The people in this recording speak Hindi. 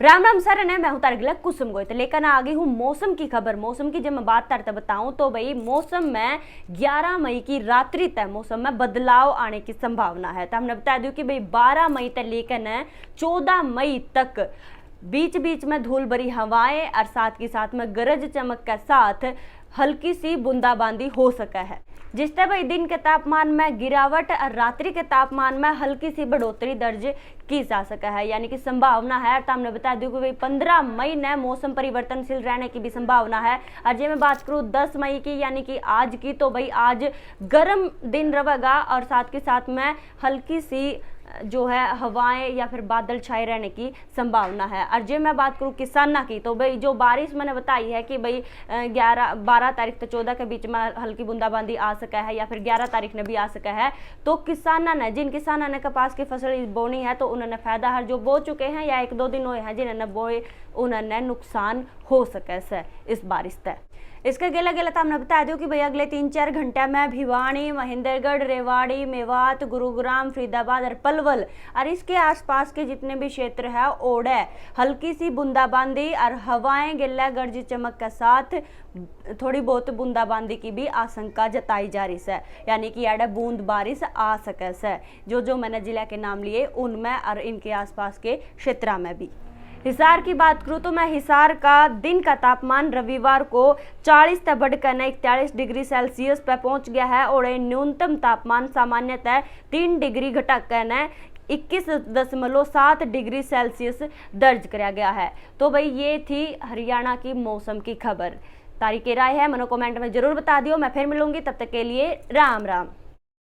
राम राम सर ने मैं हूँ तारगिला कुसुम गोयत लेकर आ गई हूँ मौसम की खबर। मौसम की जब मैं बात करते बताऊं तो भाई मौसम में 11 मई की रात्रि तक मौसम में बदलाव आने की संभावना है। तो हमने बता दूं कि भाई 12 मई तक लेकर 14 मई तक बीच बीच में धूल भरी हवाएं और साथ के साथ में गरज चमक के साथ हल्की सी बूंदाबांदी हो सका है, जिससे भाई दिन के तापमान में गिरावट और रात्रि के तापमान में हल्की सी बढ़ोतरी दर्ज की जा सका है, यानी कि संभावना है। तो हमने बता दूं कि भाई 15 मई ने मौसम परिवर्तनशील रहने की भी संभावना है। और जब मैं बात करूं 10 मई की यानी कि आज की, तो भाई आज गर्म दिन रहेगा और साथ के साथ में हल्की सी जो है हवाएं या फिर बादल छाए रहने की संभावना है। और जब मैं बात करूं किसाना की, तो भाई जो बारिश मैंने बताई है कि भाई 12 तारीख से 14 के बीच में हल्की बूंदाबांदी आ सका है या फिर 11 तारीख ने भी आ सका है। तो किसाना ने जिन किसाना ने कपास की फसल बोनी है तो उन्होंने फायदा है, जो बो चुके हैं या 1-2 दिन हुए हैं जिन्होंने बोए उन्होंने नुकसान हो सके से इस बारिश से। इसके अगले अगले तो हमने बता दूं कि भाई अगले 3-4 घंटे में भिवानी, महेंद्रगढ़, रेवाड़ी, मेवात, गुरुग्राम, फरीदाबाद और पलवल और इसके आसपास के जितने भी क्षेत्र है ओड़े हल्की सी बूंदाबांदी और हवाएं गिल्ला गर्ज चमक के साथ थोड़ी बहुत बूंदाबांदी की भी आशंका जताई जा रही है, यानी कि यार बूंद बारिश आ सके से जो मैंने जिला के नाम लिए उनमें और इनके आसपास के क्षेत्र में भी। हिसार की बात करूं तो मैं हिसार का दिन का तापमान रविवार को 40 से बढ़कर 41 डिग्री सेल्सियस पर पहुंच गया है और न्यूनतम तापमान सामान्यतः 3 डिग्री घटकर 21.7 डिग्री सेल्सियस दर्ज किया गया है। तो भाई ये थी हरियाणा की मौसम की खबर। तारीख राय है मनो कमेंट में जरूर बता दियो। मैं फिर मिलूंगी, तब तक के लिए राम राम।